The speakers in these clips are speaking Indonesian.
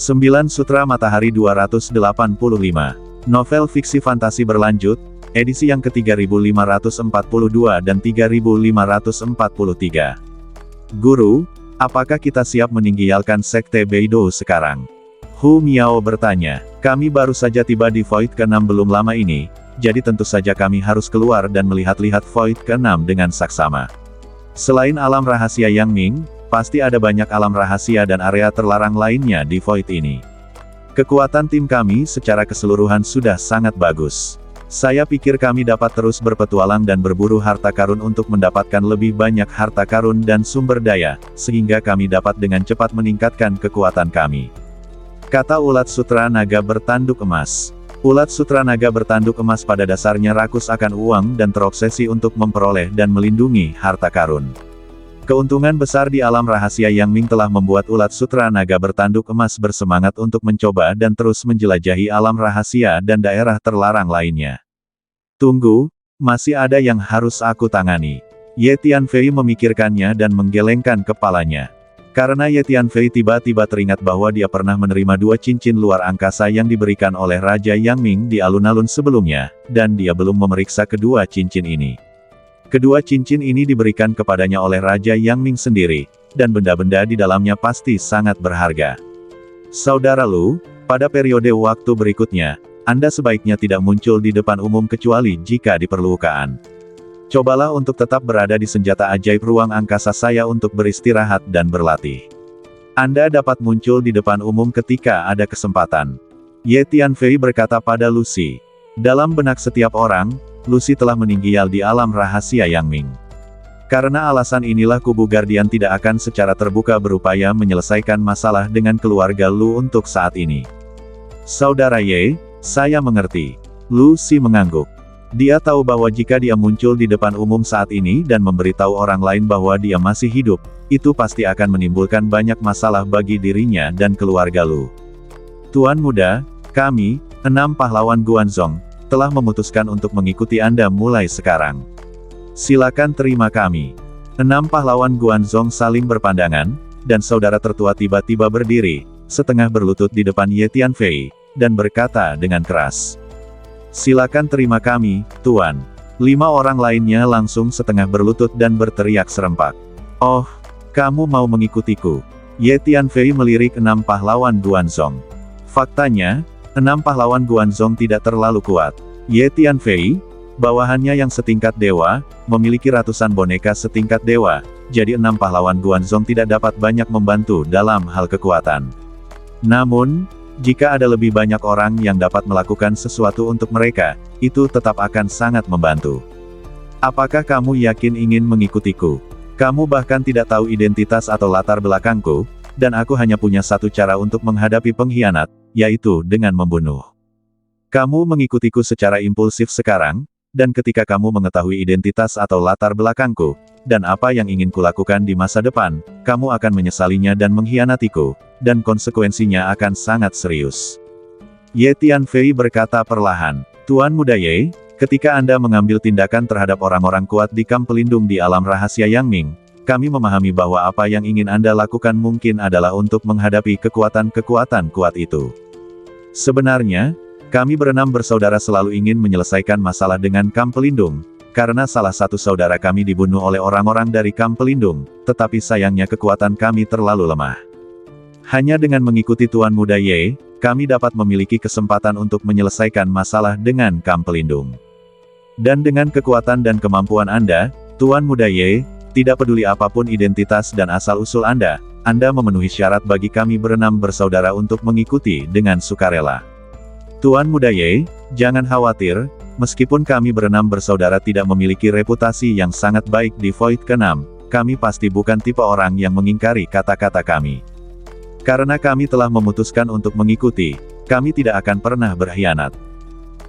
9 Sutra Matahari 285. Novel fiksi fantasi berlanjut, edisi yang ke-3542 dan 3543. Guru, apakah kita siap meninggalkan Sekte Beidou sekarang? Hu Miao bertanya. Kami baru saja tiba di Void ke-6 belum lama ini, jadi tentu saja kami harus keluar dan melihat-lihat Void ke-6 dengan saksama. Selain alam rahasia Yang Ming, pasti ada banyak alam rahasia dan area terlarang lainnya di Void ini. Kekuatan tim kami secara keseluruhan sudah sangat bagus. Saya pikir kami dapat terus berpetualang dan berburu harta karun untuk mendapatkan lebih banyak harta karun dan sumber daya, sehingga kami dapat dengan cepat meningkatkan kekuatan kami. Kata ulat sutra naga bertanduk emas. Ulat sutra naga bertanduk emas pada dasarnya rakus akan uang dan terobsesi untuk memperoleh dan melindungi harta karun. Keuntungan besar di alam rahasia Yang Ming telah membuat ulat sutra naga bertanduk emas bersemangat untuk mencoba dan terus menjelajahi alam rahasia dan daerah terlarang lainnya. Tunggu, masih ada yang harus aku tangani. Ye Tianfei memikirkannya dan menggelengkan kepalanya. Karena Ye Tianfei tiba-tiba teringat bahwa dia pernah menerima 2 cincin luar angkasa yang diberikan oleh Raja Yang Ming di alun-alun sebelumnya, dan dia belum memeriksa kedua cincin ini. Kedua cincin ini diberikan kepadanya oleh Raja Yang Ming sendiri, dan benda-benda di dalamnya pasti sangat berharga. Saudara Lu, pada periode waktu berikutnya, Anda sebaiknya tidak muncul di depan umum kecuali jika diperlukan. Cobalah untuk tetap berada di senjata ajaib ruang angkasa saya untuk beristirahat dan berlatih. Anda dapat muncul di depan umum ketika ada kesempatan. Ye Tianfei berkata pada Lucy. Dalam benak setiap orang, Lucy telah meninggal di alam rahasia Yang Ming. Karena alasan inilah kubu Guardian tidak akan secara terbuka berupaya menyelesaikan masalah dengan keluarga Lu untuk saat ini. Saudara Ye, saya mengerti. Lucy mengangguk. Dia tahu bahwa jika dia muncul di depan umum saat ini dan memberitahu orang lain bahwa dia masih hidup, itu pasti akan menimbulkan banyak masalah bagi dirinya dan keluarga Lu. Tuan Muda, kami, 6 pahlawan Guanzhong, telah memutuskan untuk mengikuti Anda mulai sekarang. Silakan terima kami. 6 pahlawan Guanzhong saling berpandangan, dan saudara tertua tiba-tiba berdiri, setengah berlutut di depan Ye Tianfei, dan berkata dengan keras. Silakan terima kami, Tuan. 5 orang lainnya langsung setengah berlutut dan berteriak serempak. Oh, kamu mau mengikutiku? Ye Tianfei melirik 6 pahlawan Guanzhong. Faktanya, 6 pahlawan Guanzhong tidak terlalu kuat. Ye Tianfei, bawahannya yang setingkat dewa, memiliki ratusan boneka setingkat dewa, jadi 6 pahlawan Guanzhong tidak dapat banyak membantu dalam hal kekuatan. Namun, jika ada lebih banyak orang yang dapat melakukan sesuatu untuk mereka, itu tetap akan sangat membantu. Apakah kamu yakin ingin mengikutiku? Kamu bahkan tidak tahu identitas atau latar belakangku, dan aku hanya punya satu cara untuk menghadapi pengkhianat, yaitu dengan membunuh. Kamu mengikutiku secara impulsif sekarang, dan ketika kamu mengetahui identitas atau latar belakangku, dan apa yang ingin kulakukan di masa depan, kamu akan menyesalinya dan mengkhianatiku, dan konsekuensinya akan sangat serius. Ye Tianfei berkata perlahan, Tuan Muda Ye, ketika Anda mengambil tindakan terhadap orang-orang kuat di kamp pelindung di alam rahasia Yang Ming, kami memahami bahwa apa yang ingin Anda lakukan mungkin adalah untuk menghadapi kekuatan-kekuatan kuat itu. Sebenarnya, kami berenam bersaudara selalu ingin menyelesaikan masalah dengan kamp pelindung, karena salah satu saudara kami dibunuh oleh orang-orang dari kamp pelindung, tetapi sayangnya kekuatan kami terlalu lemah. Hanya dengan mengikuti Tuan Muda Ye, kami dapat memiliki kesempatan untuk menyelesaikan masalah dengan kamp pelindung. Dan dengan kekuatan dan kemampuan Anda, Tuan Muda Ye, tidak peduli apapun identitas dan asal-usul Anda memenuhi syarat bagi kami berenam bersaudara untuk mengikuti dengan sukarela. Tuan Muda Ye, jangan khawatir, meskipun kami berenam bersaudara tidak memiliki reputasi yang sangat baik di Void ke-6, kami pasti bukan tipe orang yang mengingkari kata-kata kami. Karena kami telah memutuskan untuk mengikuti, kami tidak akan pernah berkhianat.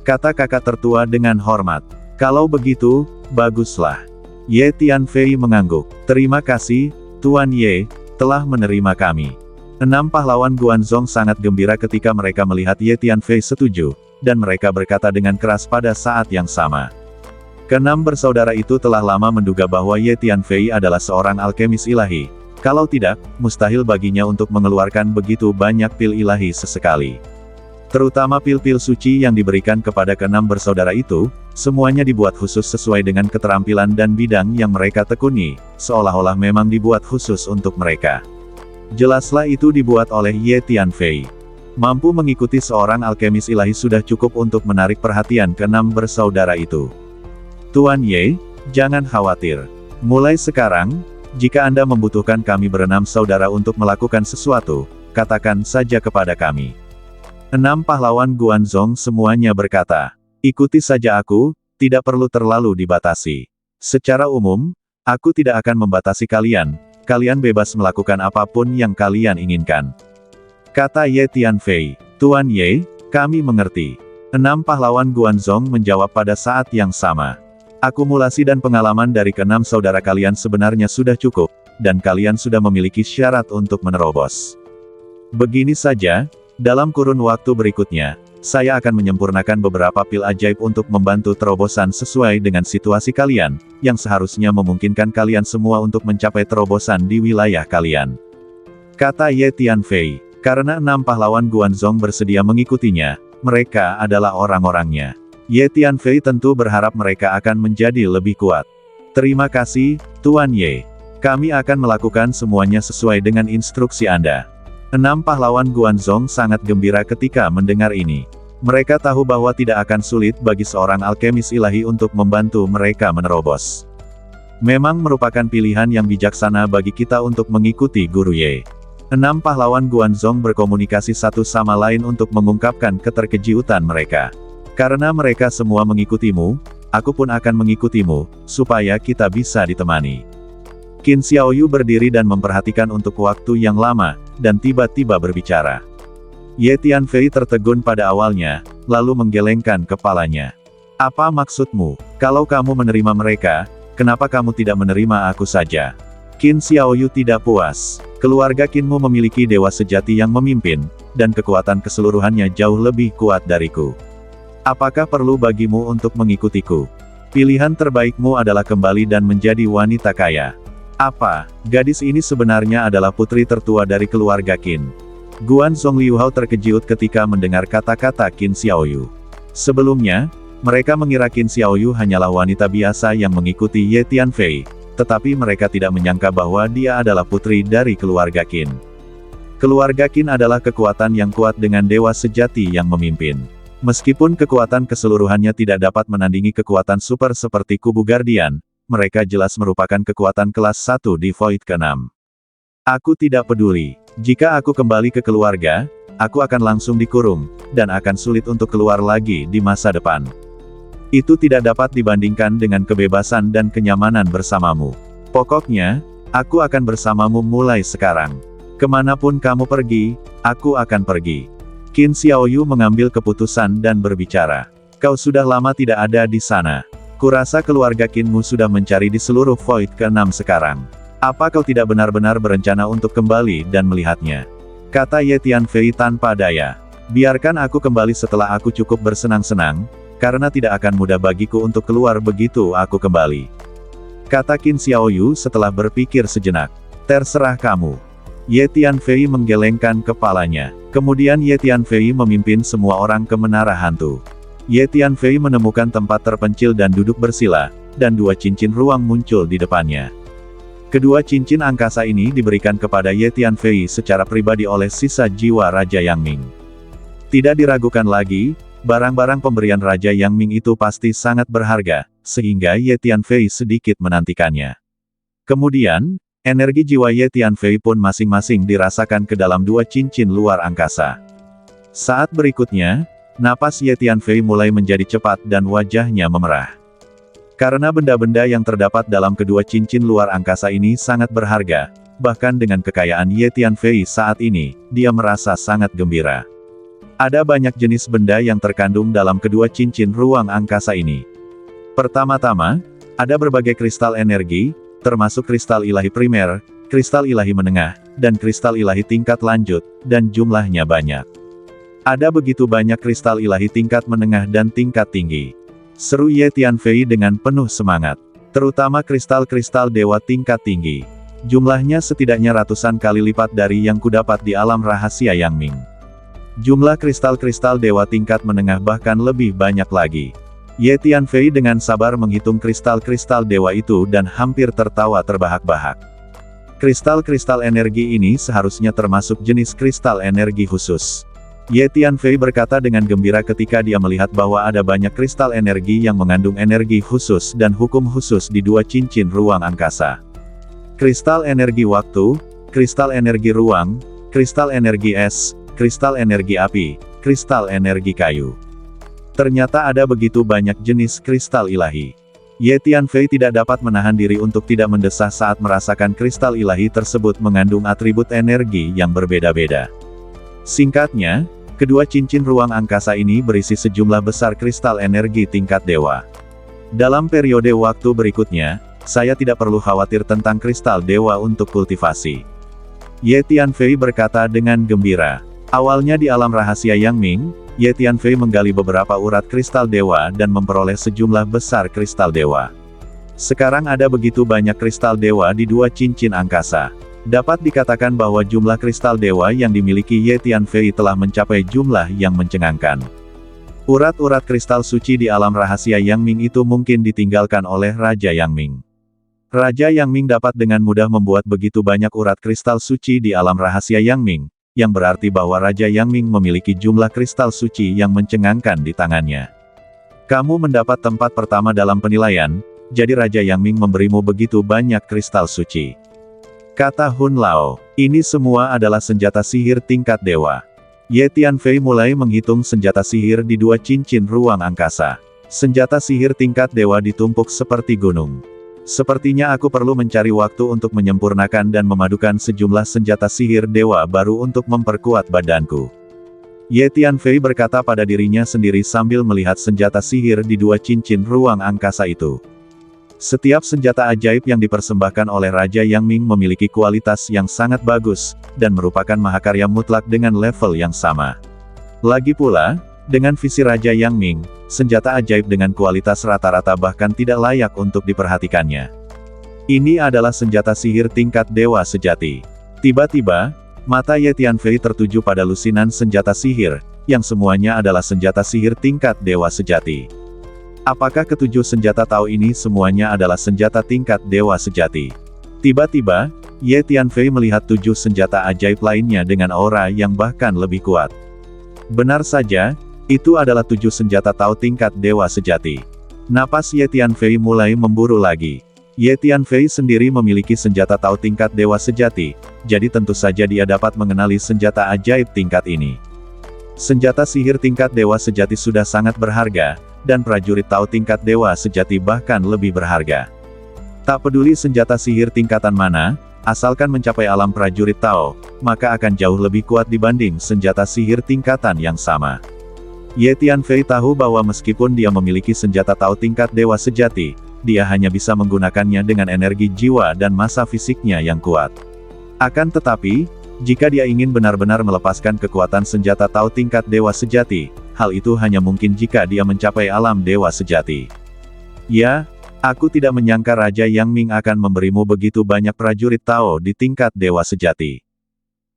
Kata kakak tertua dengan hormat. Kalau begitu, baguslah. Ye Tianfei mengangguk. Terima kasih, Tuan Ye, telah menerima kami. 6 pahlawan Guanzhong sangat gembira ketika mereka melihat Ye Tianfei setuju, dan mereka berkata dengan keras pada saat yang sama. Keenam bersaudara itu telah lama menduga bahwa Ye Tianfei adalah seorang alkemis ilahi, Kalau tidak, mustahil baginya untuk mengeluarkan begitu banyak pil ilahi sesekali. Terutama pil-pil suci yang diberikan kepada keenam bersaudara itu, semuanya dibuat khusus sesuai dengan keterampilan dan bidang yang mereka tekuni, seolah-olah memang dibuat khusus untuk mereka. Jelaslah itu dibuat oleh Ye Tianfei. Mampu mengikuti seorang alkemis ilahi sudah cukup untuk menarik perhatian keenam bersaudara itu. Tuan Ye, jangan khawatir. Mulai sekarang, jika Anda membutuhkan kami berenam saudara untuk melakukan sesuatu, katakan saja kepada kami. 6 pahlawan Guanzhong semuanya berkata, ikuti saja aku, tidak perlu terlalu dibatasi. Secara umum, aku tidak akan membatasi kalian, kalian bebas melakukan apapun yang kalian inginkan. Kata Ye Tianfei, Tuan Ye, kami mengerti. 6 pahlawan Guanzhong menjawab pada saat yang sama. Akumulasi dan pengalaman dari keenam saudara kalian sebenarnya sudah cukup, dan kalian sudah memiliki syarat untuk menerobos. Begini saja, dalam kurun waktu berikutnya, saya akan menyempurnakan beberapa pil ajaib untuk membantu terobosan sesuai dengan situasi kalian, yang seharusnya memungkinkan kalian semua untuk mencapai terobosan di wilayah kalian. Kata Ye Tianfei, karena 6 pahlawan Guanzhong bersedia mengikutinya, mereka adalah orang-orangnya. Ye Tianfei tentu berharap mereka akan menjadi lebih kuat. Terima kasih, Tuan Ye. Kami akan melakukan semuanya sesuai dengan instruksi Anda. 6 pahlawan Guanzhong sangat gembira ketika mendengar ini. Mereka tahu bahwa tidak akan sulit bagi seorang alkemis ilahi untuk membantu mereka menerobos. Memang merupakan pilihan yang bijaksana bagi kita untuk mengikuti Guru Ye. 6 pahlawan Guanzhong berkomunikasi satu sama lain untuk mengungkapkan keterkejutan mereka. Karena mereka semua mengikutimu, aku pun akan mengikutimu, supaya kita bisa ditemani. Qin Xiaoyu berdiri dan memperhatikan untuk waktu yang lama, dan tiba-tiba berbicara. Ye Tianfei tertegun pada awalnya, lalu menggelengkan kepalanya. Apa maksudmu? Kalau kamu menerima mereka, kenapa kamu tidak menerima aku saja? Qin Xiaoyu tidak puas. Keluarga Qinmu memiliki dewa sejati yang memimpin, dan kekuatan keseluruhannya jauh lebih kuat dariku. Apakah perlu bagimu untuk mengikutiku? Pilihan terbaikmu adalah kembali dan menjadi wanita kaya. Apa? Gadis ini sebenarnya adalah putri tertua dari keluarga Qin. Guanzhong Liuhao terkejut ketika mendengar kata-kata Qin Xiaoyu. Sebelumnya, mereka mengira Qin Xiaoyu hanyalah wanita biasa yang mengikuti Ye Tianfei, tetapi mereka tidak menyangka bahwa dia adalah putri dari keluarga Qin. Keluarga Qin adalah kekuatan yang kuat dengan dewa sejati yang memimpin. Meskipun kekuatan keseluruhannya tidak dapat menandingi kekuatan super seperti kubu Guardian, mereka jelas merupakan kekuatan kelas 1 di Void ke-6. Aku tidak peduli. Jika aku kembali ke keluarga, aku akan langsung dikurung, dan akan sulit untuk keluar lagi di masa depan. Itu tidak dapat dibandingkan dengan kebebasan dan kenyamanan bersamamu. Pokoknya, aku akan bersamamu mulai sekarang. Kemanapun kamu pergi, aku akan pergi. Qin Xiaoyu mengambil keputusan dan berbicara. Kau sudah lama tidak ada di sana. Kurasa keluarga Qinmu sudah mencari di seluruh Void ke-6 sekarang. Apa kau tidak benar-benar berencana untuk kembali dan melihatnya? Kata Ye Tianfei tanpa daya. Biarkan aku kembali setelah aku cukup bersenang-senang, karena tidak akan mudah bagiku untuk keluar begitu aku kembali. Kata Qin Xiaoyu setelah berpikir sejenak. Terserah kamu. Ye Tianfei menggelengkan kepalanya. Kemudian Ye Tianfei memimpin semua orang ke menara hantu. Ye Tianfei menemukan tempat terpencil dan duduk bersila, dan 2 cincin ruang muncul di depannya. Kedua cincin angkasa ini diberikan kepada Ye Tianfei secara pribadi oleh sisa jiwa Raja Yang Ming. Tidak diragukan lagi, barang-barang pemberian Raja Yang Ming itu pasti sangat berharga, sehingga Ye Tianfei sedikit menantikannya. Kemudian, energi jiwa Ye Tianfei pun masing-masing dirasakan ke dalam 2 cincin luar angkasa. Saat berikutnya, napas Ye Tianfei mulai menjadi cepat dan wajahnya memerah. Karena benda-benda yang terdapat dalam kedua cincin luar angkasa ini sangat berharga, bahkan dengan kekayaan Ye Tianfei saat ini, dia merasa sangat gembira. Ada banyak jenis benda yang terkandung dalam kedua cincin ruang angkasa ini. Pertama-tama, ada berbagai kristal energi, termasuk kristal ilahi primer, kristal ilahi menengah, dan kristal ilahi tingkat lanjut, dan jumlahnya banyak. Ada begitu banyak kristal ilahi tingkat menengah dan tingkat tinggi. Seru Ye Tianfei dengan penuh semangat. Terutama kristal-kristal dewa tingkat tinggi. Jumlahnya setidaknya ratusan kali lipat dari yang kudapat di alam rahasia Yang Ming. Jumlah kristal-kristal dewa tingkat menengah bahkan lebih banyak lagi. Ye Tianfei dengan sabar menghitung kristal-kristal dewa itu dan hampir tertawa terbahak-bahak. Kristal-kristal energi ini seharusnya termasuk jenis kristal energi khusus. Ye Tianfei berkata dengan gembira ketika dia melihat bahwa ada banyak kristal energi yang mengandung energi khusus dan hukum khusus di dua cincin ruang angkasa. Kristal energi waktu, kristal energi ruang, kristal energi es, kristal energi api, kristal energi kayu. Ternyata ada begitu banyak jenis kristal ilahi. Ye Tianfei tidak dapat menahan diri untuk tidak mendesah saat merasakan kristal ilahi tersebut mengandung atribut energi yang berbeda-beda. Singkatnya, kedua cincin ruang angkasa ini berisi sejumlah besar kristal energi tingkat dewa. Dalam periode waktu berikutnya, saya tidak perlu khawatir tentang kristal dewa untuk kultivasi. Ye Tianfei berkata dengan gembira. Awalnya di alam rahasia Yang Ming, Ye Tianfei menggali beberapa urat kristal dewa dan memperoleh sejumlah besar kristal dewa. Sekarang ada begitu banyak kristal dewa di dua cincin angkasa. Dapat dikatakan bahwa jumlah kristal dewa yang dimiliki Ye Tianfei telah mencapai jumlah yang mencengangkan. Urat-urat kristal suci di alam rahasia Yang Ming itu mungkin ditinggalkan oleh Raja Yang Ming. Raja Yang Ming dapat dengan mudah membuat begitu banyak urat kristal suci di alam rahasia Yang Ming, yang berarti bahwa Raja Yang Ming memiliki jumlah kristal suci yang mencengangkan di tangannya. Kamu mendapat tempat pertama dalam penilaian, jadi Raja Yang Ming memberimu begitu banyak kristal suci. Kata Hun Lao, ini semua adalah senjata sihir tingkat dewa. Ye Tianfei mulai menghitung senjata sihir di dua cincin ruang angkasa. Senjata sihir tingkat dewa ditumpuk seperti gunung. Sepertinya aku perlu mencari waktu untuk menyempurnakan dan memadukan sejumlah senjata sihir dewa baru untuk memperkuat badanku. Ye Tianfei berkata pada dirinya sendiri sambil melihat senjata sihir di dua cincin ruang angkasa itu. Setiap senjata ajaib yang dipersembahkan oleh Raja Yang Ming memiliki kualitas yang sangat bagus, dan merupakan mahakarya mutlak dengan level yang sama. Lagi pula, dengan visi Raja Yang Ming, senjata ajaib dengan kualitas rata-rata bahkan tidak layak untuk diperhatikannya. Ini adalah senjata sihir tingkat dewa sejati. Tiba-tiba, mata Ye Tianfei tertuju pada lusinan senjata sihir, yang semuanya adalah senjata sihir tingkat dewa sejati. Apakah ketujuh senjata Tao ini semuanya adalah senjata tingkat dewa sejati? Tiba-tiba, Ye Tianfei melihat tujuh senjata ajaib lainnya dengan aura yang bahkan lebih kuat. Benar saja, itu adalah tujuh senjata Tao tingkat dewa sejati. Napas Ye Tianfei mulai memburu lagi. Ye Tianfei sendiri memiliki senjata Tao tingkat dewa sejati, jadi tentu saja dia dapat mengenali senjata ajaib tingkat ini. Senjata sihir tingkat dewa sejati sudah sangat berharga, dan prajurit Tao tingkat dewa sejati bahkan lebih berharga. Tak peduli senjata sihir tingkatan mana, asalkan mencapai alam prajurit Tao, maka akan jauh lebih kuat dibanding senjata sihir tingkatan yang sama. Ye Tianfei tahu bahwa meskipun dia memiliki senjata Tao tingkat dewa sejati, dia hanya bisa menggunakannya dengan energi jiwa dan massa fisiknya yang kuat. Akan tetapi, jika dia ingin benar-benar melepaskan kekuatan senjata Tao tingkat dewa sejati, hal itu hanya mungkin jika dia mencapai alam dewa sejati. Ya, aku tidak menyangka Raja Yang Ming akan memberimu begitu banyak prajurit Tao di tingkat dewa sejati.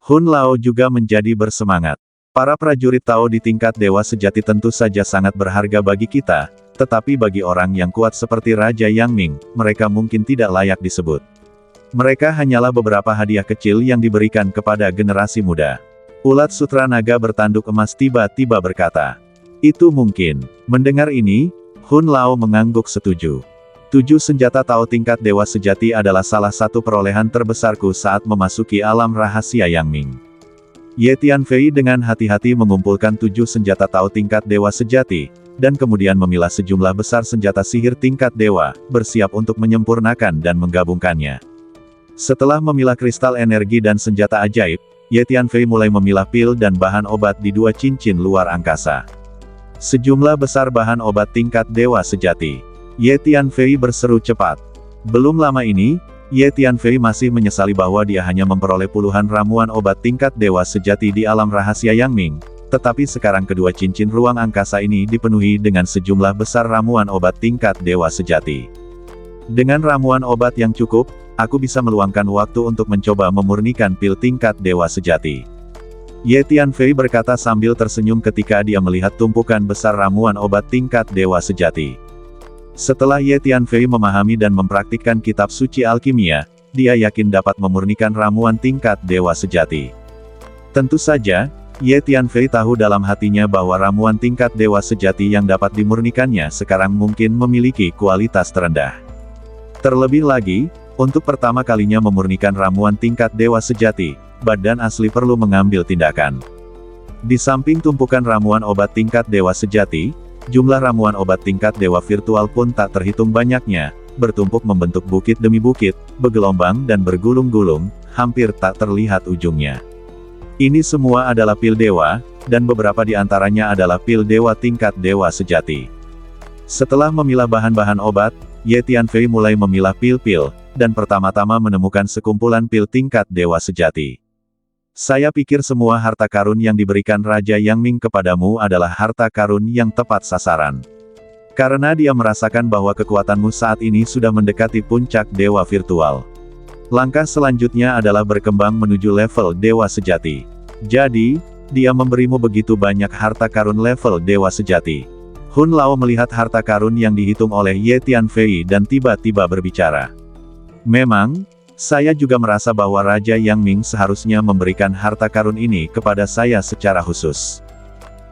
Hun Lao juga menjadi bersemangat. Para prajurit Tao di tingkat dewa sejati tentu saja sangat berharga bagi kita, tetapi bagi orang yang kuat seperti Raja Yang Ming, mereka mungkin tidak layak disebut. Mereka hanyalah beberapa hadiah kecil yang diberikan kepada generasi muda. Ulat sutra naga bertanduk emas tiba-tiba berkata. Itu mungkin. Mendengar ini, Hun Lao mengangguk setuju. 7 senjata Tao tingkat dewa sejati adalah salah satu perolehan terbesarku saat memasuki alam rahasia Yang Ming. Ye Tianfei dengan hati-hati mengumpulkan 7 senjata Tao tingkat dewa sejati, dan kemudian memilah sejumlah besar senjata sihir tingkat dewa, bersiap untuk menyempurnakan dan menggabungkannya. Setelah memilah kristal energi dan senjata ajaib, Ye Tianfei mulai memilah pil dan bahan obat di 2 cincin luar angkasa. Sejumlah besar bahan obat tingkat dewa sejati. Ye Tianfei berseru cepat. Belum lama ini, Ye Tianfei masih menyesali bahwa dia hanya memperoleh puluhan ramuan obat tingkat dewa sejati di alam rahasia Yang Ming, tetapi sekarang kedua cincin ruang angkasa ini dipenuhi dengan sejumlah besar ramuan obat tingkat dewa sejati. Dengan ramuan obat yang cukup, aku bisa meluangkan waktu untuk mencoba memurnikan pil tingkat dewa sejati. Ye Tianfei berkata sambil tersenyum ketika dia melihat tumpukan besar ramuan obat tingkat dewa sejati. Setelah Ye Tianfei memahami dan mempraktikkan kitab suci alkimia, dia yakin dapat memurnikan ramuan tingkat dewa sejati. Tentu saja, Ye Tianfei tahu dalam hatinya bahwa ramuan tingkat dewa sejati yang dapat dimurnikannya sekarang mungkin memiliki kualitas terendah. Terlebih lagi, untuk pertama kalinya memurnikan ramuan tingkat dewa sejati, badan asli perlu mengambil tindakan. Di samping tumpukan ramuan obat tingkat dewa sejati, jumlah ramuan obat tingkat dewa virtual pun tak terhitung banyaknya, bertumpuk membentuk bukit demi bukit, bergelombang dan bergulung-gulung, hampir tak terlihat ujungnya. Ini semua adalah pil dewa, dan beberapa di antaranya adalah pil dewa tingkat dewa sejati. Setelah memilah bahan-bahan obat, Ye Tianfei mulai memilah pil-pil, dan pertama-tama menemukan sekumpulan pil tingkat dewa sejati. Saya pikir semua harta karun yang diberikan Raja Yang Ming kepadamu adalah harta karun yang tepat sasaran. Karena dia merasakan bahwa kekuatanmu saat ini sudah mendekati puncak dewa virtual. Langkah selanjutnya adalah berkembang menuju level dewa sejati. Jadi, dia memberimu begitu banyak harta karun level dewa sejati. Hun Lao melihat harta karun yang dihitung oleh Ye Tianfei dan tiba-tiba berbicara. Memang, saya juga merasa bahwa Raja Yang Ming seharusnya memberikan harta karun ini kepada saya secara khusus.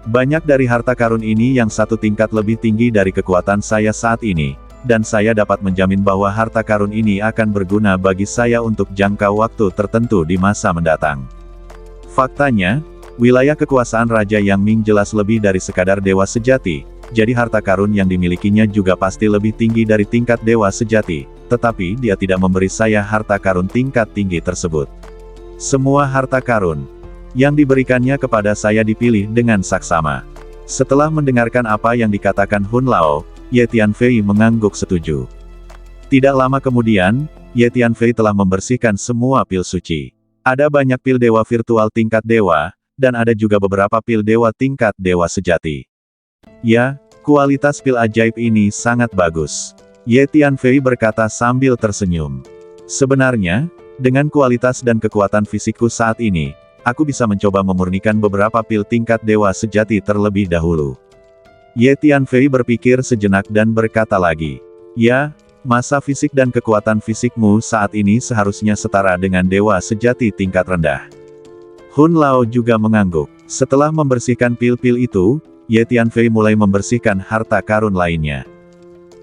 Banyak dari harta karun ini yang satu tingkat lebih tinggi dari kekuatan saya saat ini, dan saya dapat menjamin bahwa harta karun ini akan berguna bagi saya untuk jangka waktu tertentu di masa mendatang. Faktanya, wilayah kekuasaan Raja Yang Ming jelas lebih dari sekadar dewa sejati, jadi harta karun yang dimilikinya juga pasti lebih tinggi dari tingkat dewa sejati, tetapi dia tidak memberi saya harta karun tingkat tinggi tersebut. Semua harta karun yang diberikannya kepada saya dipilih dengan saksama. Setelah mendengarkan apa yang dikatakan Hun Lao, Ye Tianfei mengangguk setuju. Tidak lama kemudian, Ye Tianfei telah membersihkan semua pil suci. Ada banyak pil dewa virtual tingkat dewa, dan ada juga beberapa pil dewa tingkat dewa sejati. Ya, kualitas pil ajaib ini sangat bagus. Ye Tianfei berkata sambil tersenyum. Sebenarnya, dengan kualitas dan kekuatan fisikku saat ini, aku bisa mencoba memurnikan beberapa pil tingkat dewa sejati terlebih dahulu. Ye Tianfei berpikir sejenak dan berkata lagi. Ya, masa fisik dan kekuatan fisikmu saat ini seharusnya setara dengan dewa sejati tingkat rendah. Hun Lao juga mengangguk. Setelah membersihkan pil-pil itu, Ye Tianfei mulai membersihkan harta karun lainnya.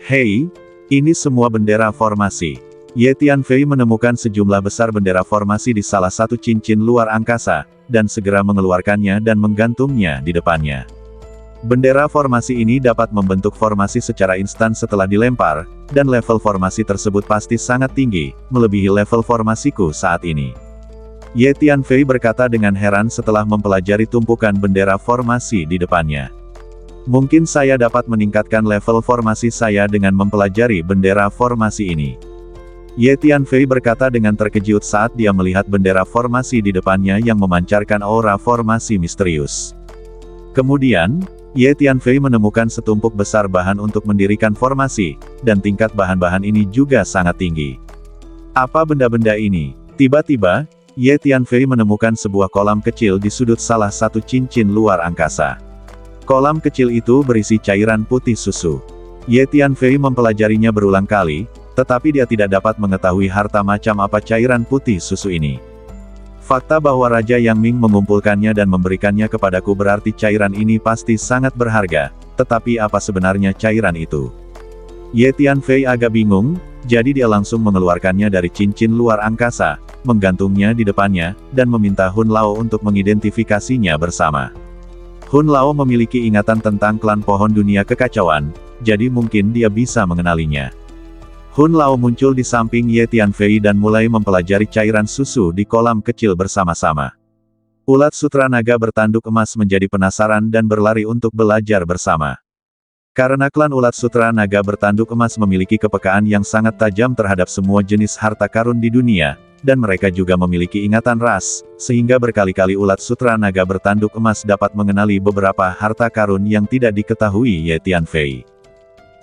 Hei, ini semua bendera formasi. Ye Tianfei menemukan sejumlah besar bendera formasi di salah satu cincin luar angkasa, dan segera mengeluarkannya dan menggantungnya di depannya. Bendera formasi ini dapat membentuk formasi secara instan setelah dilempar, dan level formasi tersebut pasti sangat tinggi, melebihi level formasiku saat ini. Ye Tianfei berkata dengan heran setelah mempelajari tumpukan bendera formasi di depannya. Mungkin saya dapat meningkatkan level formasi saya dengan mempelajari bendera formasi ini. Ye Tianfei berkata dengan terkejut saat dia melihat bendera formasi di depannya yang memancarkan aura formasi misterius. Kemudian, Ye Tianfei menemukan setumpuk besar bahan untuk mendirikan formasi, dan tingkat bahan-bahan ini juga sangat tinggi. Apa benda-benda ini? Tiba-tiba, Ye Tianfei menemukan sebuah kolam kecil di sudut salah satu cincin luar angkasa. Kolam kecil itu berisi cairan putih susu. Ye Tianfei mempelajarinya berulang kali, tetapi dia tidak dapat mengetahui harta macam apa cairan putih susu ini. Fakta bahwa Raja Yang Ming mengumpulkannya dan memberikannya kepadaku berarti cairan ini pasti sangat berharga, tetapi apa sebenarnya cairan itu? Ye Tianfei agak bingung, jadi dia langsung mengeluarkannya dari cincin luar angkasa, menggantungnya di depannya, dan meminta Hun Lao untuk mengidentifikasinya bersama. Hun Lao memiliki ingatan tentang klan pohon dunia kekacauan, jadi mungkin dia bisa mengenalinya. Hun Lao muncul di samping Ye Tianfei dan mulai mempelajari cairan susu di kolam kecil bersama-sama. Ulat sutra naga bertanduk emas menjadi penasaran dan berlari untuk belajar bersama. Karena klan ulat sutra naga bertanduk emas memiliki kepekaan yang sangat tajam terhadap semua jenis harta karun di dunia, dan mereka juga memiliki ingatan ras, sehingga berkali-kali ulat sutra naga bertanduk emas dapat mengenali beberapa harta karun yang tidak diketahui Ye Tianfei.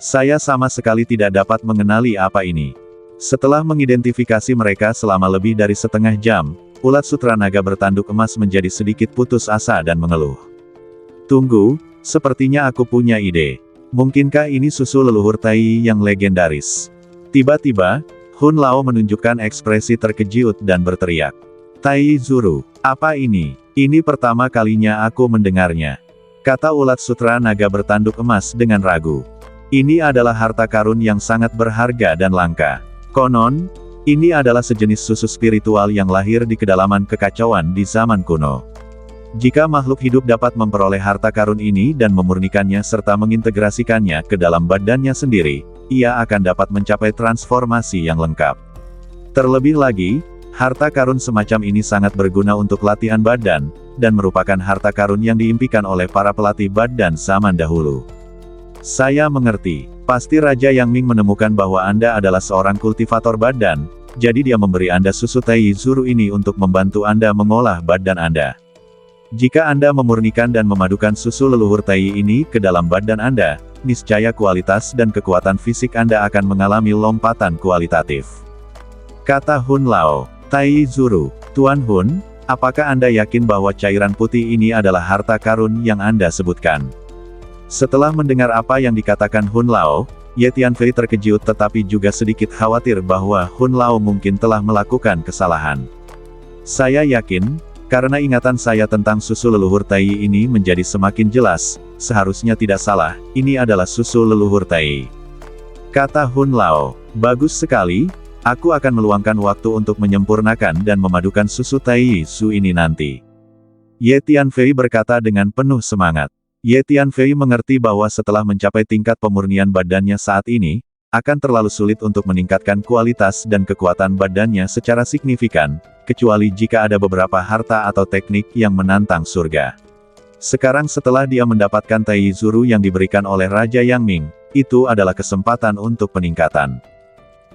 Saya sama sekali tidak dapat mengenali apa ini. Setelah mengidentifikasi mereka selama lebih dari setengah jam, ulat sutra naga bertanduk emas menjadi sedikit putus asa dan mengeluh. Tunggu, sepertinya aku punya ide. Mungkinkah ini susu leluhur Tai yang legendaris? Tiba-tiba, Hun Lao menunjukkan ekspresi terkejut dan berteriak. Tai Zuru, apa ini? Ini pertama kalinya aku mendengarnya. Kata ulat sutra naga bertanduk emas dengan ragu. Ini adalah harta karun yang sangat berharga dan langka. Konon, ini adalah sejenis susu spiritual yang lahir di kedalaman kekacauan di zaman kuno. Jika makhluk hidup dapat memperoleh harta karun ini dan memurnikannya serta mengintegrasikannya ke dalam badannya sendiri, ia akan dapat mencapai transformasi yang lengkap. Terlebih lagi, harta karun semacam ini sangat berguna untuk latihan badan, dan merupakan harta karun yang diimpikan oleh para pelatih badan zaman dahulu. Saya mengerti. Pasti Raja Yang Ming menemukan bahwa Anda adalah seorang kultivator badan, jadi dia memberi Anda susu Tai Zuru ini untuk membantu Anda mengolah badan Anda. Jika Anda memurnikan dan memadukan susu leluhur Tai ini ke dalam badan Anda, niscaya kualitas dan kekuatan fisik Anda akan mengalami lompatan kualitatif. Kata Hun Lao. Tai Zuru, Tuan Hun, apakah Anda yakin bahwa cairan putih ini adalah harta karun yang Anda sebutkan? Setelah mendengar apa yang dikatakan Hun Lao, Ye Tianfei terkejut tetapi juga sedikit khawatir bahwa Hun Lao mungkin telah melakukan kesalahan. Saya yakin, karena ingatan saya tentang susu leluhur Tai ini menjadi semakin jelas, seharusnya tidak salah, ini adalah susu leluhur Tai. Kata Hun Lao, bagus sekali, aku akan meluangkan waktu untuk menyempurnakan dan memadukan susu Tai Su ini nanti. Ye Tianfei berkata dengan penuh semangat. Ye Tianfei mengerti bahwa setelah mencapai tingkat pemurnian badannya saat ini, akan terlalu sulit untuk meningkatkan kualitas dan kekuatan badannya secara signifikan, kecuali jika ada beberapa harta atau teknik yang menantang surga. Sekarang setelah dia mendapatkan Tai Zuru yang diberikan oleh Raja Yang Ming, itu adalah kesempatan untuk peningkatan.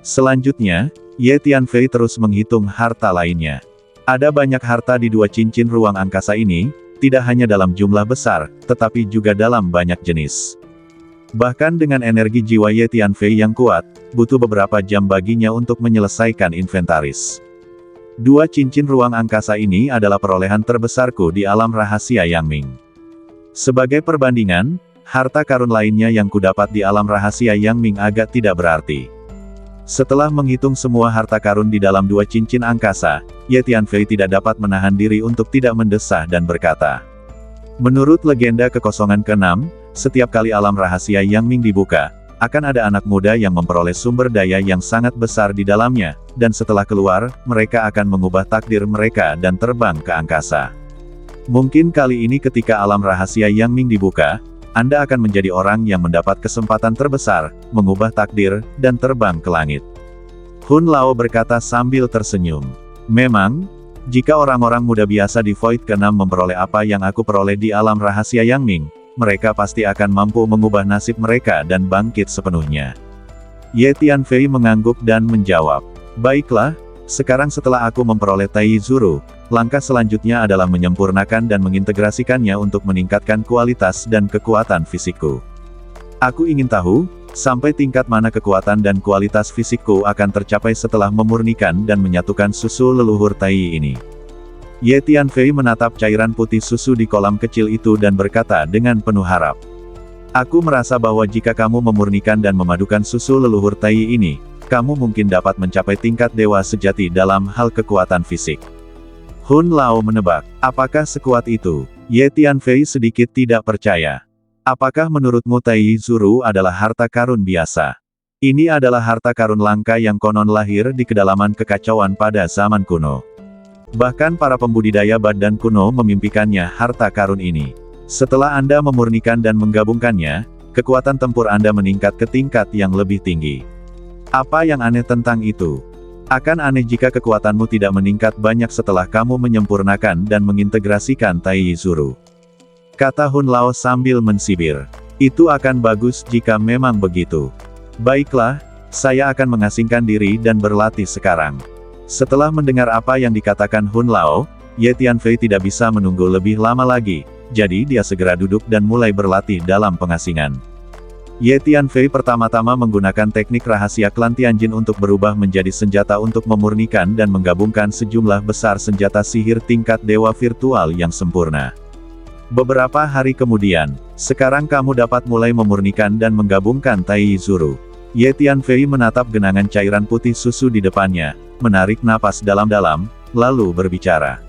Selanjutnya, Ye Tianfei terus menghitung harta lainnya. Ada banyak harta di dua cincin ruang angkasa ini, tidak hanya dalam jumlah besar, tetapi juga dalam banyak jenis. Bahkan dengan energi jiwa Ye Tianfei yang kuat, butuh beberapa jam baginya untuk menyelesaikan inventaris. Dua cincin ruang angkasa ini adalah perolehan terbesarku di alam rahasia Yang Ming. Sebagai perbandingan, harta karun lainnya yang kudapat di alam rahasia Yang Ming agak tidak berarti. Setelah menghitung semua harta karun di dalam dua cincin angkasa, Ye Tianfei tidak dapat menahan diri untuk tidak mendesah dan berkata. Menurut legenda kekosongan ke-6, setiap kali alam rahasia Yang Ming dibuka, akan ada anak muda yang memperoleh sumber daya yang sangat besar di dalamnya, dan setelah keluar, mereka akan mengubah takdir mereka dan terbang ke angkasa. Mungkin kali ini ketika alam rahasia Yang Ming dibuka, Anda akan menjadi orang yang mendapat kesempatan terbesar, mengubah takdir, dan terbang ke langit. Hun Lao berkata sambil tersenyum. Memang, jika orang-orang muda biasa di Void ke-6 memperoleh apa yang aku peroleh di alam rahasia Yang Ming, mereka pasti akan mampu mengubah nasib mereka dan bangkit sepenuhnya. Ye Tianfei mengangguk dan menjawab. Baiklah, sekarang setelah aku memperoleh Tai Zuru, langkah selanjutnya adalah menyempurnakan dan mengintegrasikannya untuk meningkatkan kualitas dan kekuatan fisikku. Aku ingin tahu, sampai tingkat mana kekuatan dan kualitas fisikku akan tercapai setelah memurnikan dan menyatukan susu leluhur Tai ini. Ye Tianfei menatap cairan putih susu di kolam kecil itu dan berkata dengan penuh harap. Aku merasa bahwa jika kamu memurnikan dan memadukan susu leluhur Tai ini, kamu mungkin dapat mencapai tingkat dewa sejati dalam hal kekuatan fisik. Hun Lao menebak, apakah sekuat itu? Ye Tianfei sedikit tidak percaya. Apakah menurutmu Tai Zuru adalah harta karun biasa? Ini adalah harta karun langka yang konon lahir di kedalaman kekacauan pada zaman kuno. Bahkan para pembudidaya badan kuno memimpikannya harta karun ini. Setelah Anda memurnikan dan menggabungkannya, kekuatan tempur Anda meningkat ke tingkat yang lebih tinggi. Apa yang aneh tentang itu? Akan aneh jika kekuatanmu tidak meningkat banyak setelah kamu menyempurnakan dan mengintegrasikan Tai Zuru. Kata Hun Lao sambil mensibir. Itu akan bagus jika memang begitu. Baiklah, saya akan mengasingkan diri dan berlatih sekarang. Setelah mendengar apa yang dikatakan Hun Lao, Ye Tianfei tidak bisa menunggu lebih lama lagi, jadi dia segera duduk dan mulai berlatih dalam pengasingan. Ye Tianfei pertama-tama menggunakan teknik rahasia klan Tianjin untuk berubah menjadi senjata untuk memurnikan dan menggabungkan sejumlah besar senjata sihir tingkat dewa virtual yang sempurna. Beberapa hari kemudian, sekarang kamu dapat mulai memurnikan dan menggabungkan Tai Zuru. Ye Tianfei menatap genangan cairan putih susu di depannya, menarik napas dalam-dalam, lalu berbicara.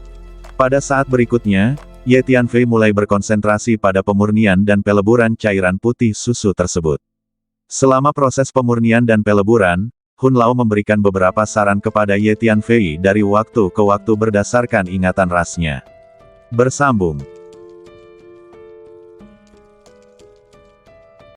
Pada saat berikutnya, Ye Tianfei mulai berkonsentrasi pada pemurnian dan peleburan cairan putih susu tersebut. Selama proses pemurnian dan peleburan, Hun Lao memberikan beberapa saran kepada Ye Tianfei dari waktu ke waktu berdasarkan ingatan rasnya. Bersambung.